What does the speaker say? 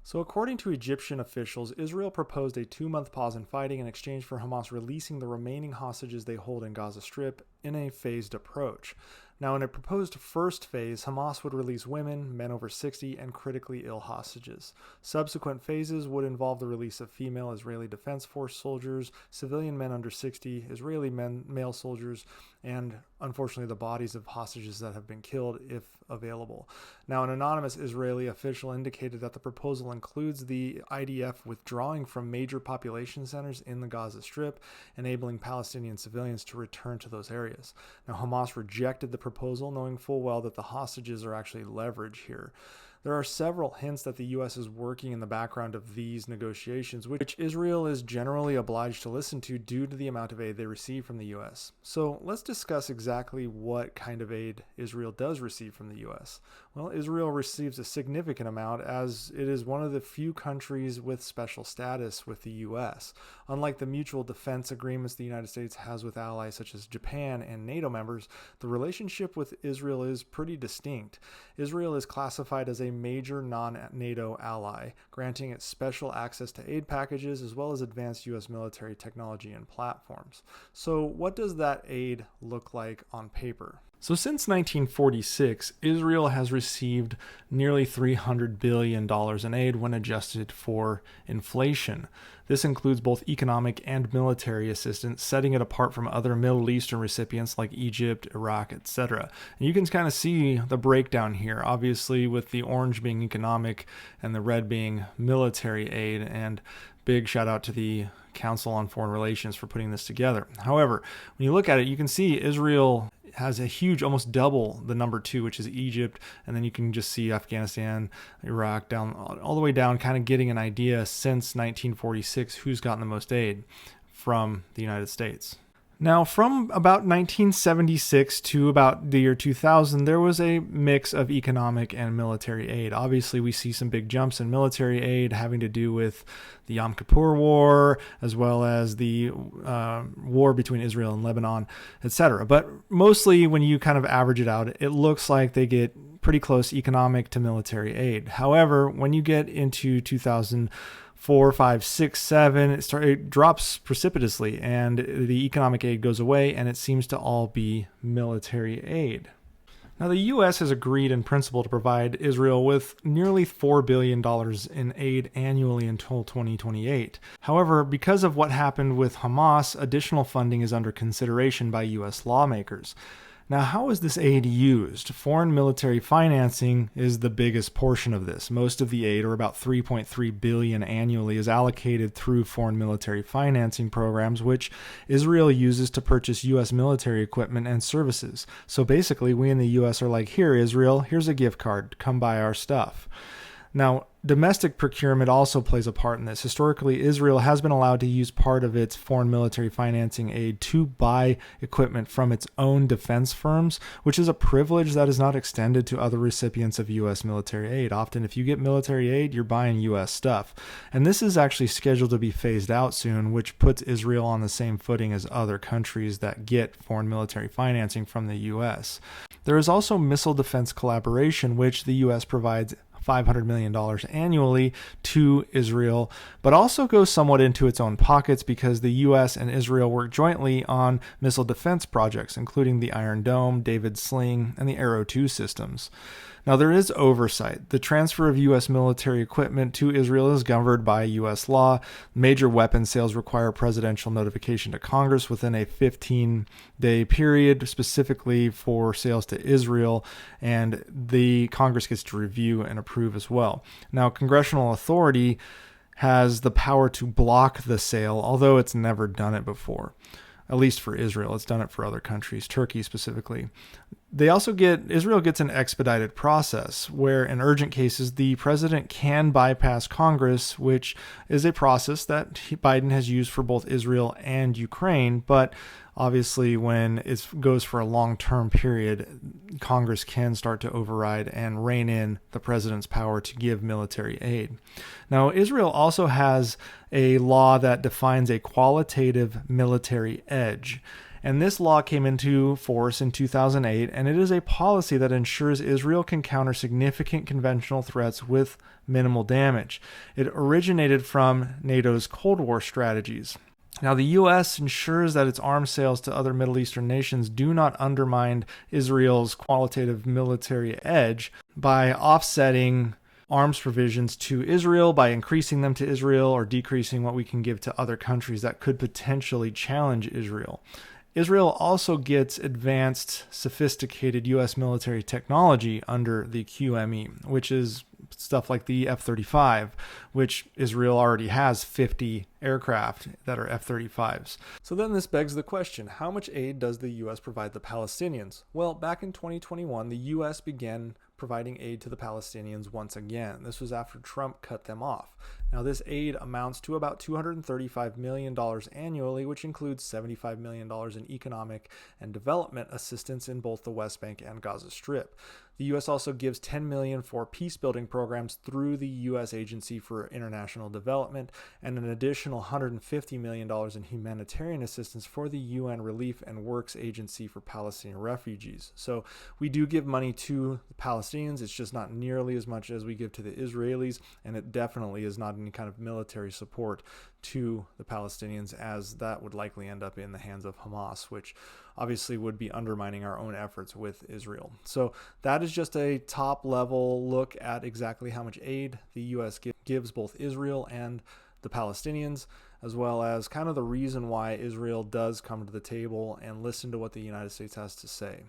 So, according to Egyptian officials, Israel proposed a 2 month pause in fighting in exchange for Hamas releasing the remaining hostages they hold in Gaza Strip in a phased approach. Now, in a proposed first phase, Hamas would release women, men over 60, and critically ill hostages. Subsequent phases would involve the release of female Israeli Defense Force soldiers, civilian men under 60, Israeli male soldiers, and unfortunately the bodies of hostages that have been killed if available. Now, an anonymous Israeli official indicated that the proposal includes the IDF withdrawing from major population centers in the Gaza Strip, enabling Palestinian civilians to return to those areas. Now, Hamas rejected the proposal, knowing full well that the hostages are actually leverage here. There are several hints that the U.S. is working in the background of these negotiations, which Israel is generally obliged to listen to due to the amount of aid they receive from the U.S. So let's discuss exactly what kind of aid Israel does receive from the U.S. Well, Israel receives a significant amount as it is one of the few countries with special status with the U.S. Unlike the mutual defense agreements the United States has with allies such as Japan and NATO members, the relationship with Israel is pretty distinct. Israel is classified as a major non-NATO ally, granting it special access to aid packages as well as advanced U.S. military technology and platforms. So what does that aid look like on paper? So since 1946, Israel has received nearly $300 billion in aid when adjusted for inflation. This includes both economic and military assistance, setting it apart from other Middle Eastern recipients like Egypt, Iraq, etc. And you can kind of see the breakdown here, obviously with the orange being economic and the red being military aid, and big shout out to the Council on Foreign Relations for putting this together. However, when you look at it, you can see Israel has a huge, almost double the number two, which is Egypt. And then you can just see Afghanistan, Iraq, down all the way down, kind of getting an idea since 1946 who's gotten the most aid from the United States. Now, from about 1976 to about the year 2000, there was a mix of economic and military aid. Obviously, we see some big jumps in military aid having to do with the Yom Kippur War, as well as the war between Israel and Lebanon, etc. But mostly, when you kind of average it out, it looks like they get pretty close economic to military aid. However, when you get into 2004, 5, 6, 7, it drops precipitously, and the economic aid goes away, and it seems to all be military aid. Now, the U.S. has agreed in principle to provide Israel with nearly $4 billion in aid annually until 2028. However, because of what happened with Hamas, additional funding is under consideration by U.S. lawmakers. Now, how is this aid used? Foreign military financing is the biggest portion of this. Most of the aid, or about $3.3 billion annually, is allocated through foreign military financing programs, which Israel uses to purchase U.S. military equipment and services. So basically, we in the U.S. are like, here, Israel, here's a gift card. Come buy our stuff. Now, domestic procurement also plays a part in this. Historically, Israel has been allowed to use part of its foreign military financing aid to buy equipment from its own defense firms, which is a privilege that is not extended to other recipients of U.S. military aid. Often, if you get military aid, you're buying U.S. stuff. And this is actually scheduled to be phased out soon, which puts Israel on the same footing as other countries that get foreign military financing from the U.S. There is also missile defense collaboration, which the U.S. provides $500 million annually to Israel, but also goes somewhat into its own pockets because the U.S. and Israel work jointly on missile defense projects, including the Iron Dome, David's Sling, and the Arrow 2 systems. Now, there is oversight. The transfer of U.S. military equipment to Israel is governed by U.S. law. Major weapon sales require presidential notification to Congress within a 15-day period, specifically for sales to Israel, and the Congress gets to review and approve as well. Now, congressional authority has the power to block the sale, although it's never done it before. At least for Israel. It's done it for other countries, Turkey specifically. Israel gets an expedited process where in urgent cases, the president can bypass Congress, which is a process that Biden has used for both Israel and Ukraine. But obviously, when it goes for a long-term period, Congress can start to override and rein in the president's power to give military aid. Now, Israel also has a law that defines a qualitative military edge. And this law came into force in 2008, and it is a policy that ensures Israel can counter significant conventional threats with minimal damage. It originated from NATO's Cold War strategies. Now, the U.S. ensures that its arms sales to other Middle Eastern nations do not undermine Israel's qualitative military edge by offsetting arms provisions to Israel, by increasing them to Israel, or decreasing what we can give to other countries that could potentially challenge Israel. Israel also gets advanced, sophisticated U.S. military technology under the QME, which is stuff like the F-35, which Israel already has 50 aircraft that are F-35s. So then this begs the question, how much aid does the U.S. provide the Palestinians? Well, back in 2021, the U.S. began providing aid to the Palestinians once again. This was after Trump cut them off. Now, this aid amounts to about $235 million annually, which includes $75 million in economic and development assistance in both the West Bank and Gaza Strip. The U.S. also gives $10 million for peace-building programs through the U.S. Agency for International Development, and an additional $150 million in humanitarian assistance for the UN Relief and Works Agency for Palestinian Refugees. So we do give money to the Palestinians. It's just not nearly as much as we give to the Israelis, and it definitely is not any kind of military support to the Palestinians, as that would likely end up in the hands of Hamas, which obviously would be undermining our own efforts with Israel. So that is just a top level look at exactly how much aid the U.S. gives both Israel and the Palestinians, as well as kind of the reason why Israel does come to the table and listen to what the United States has to say.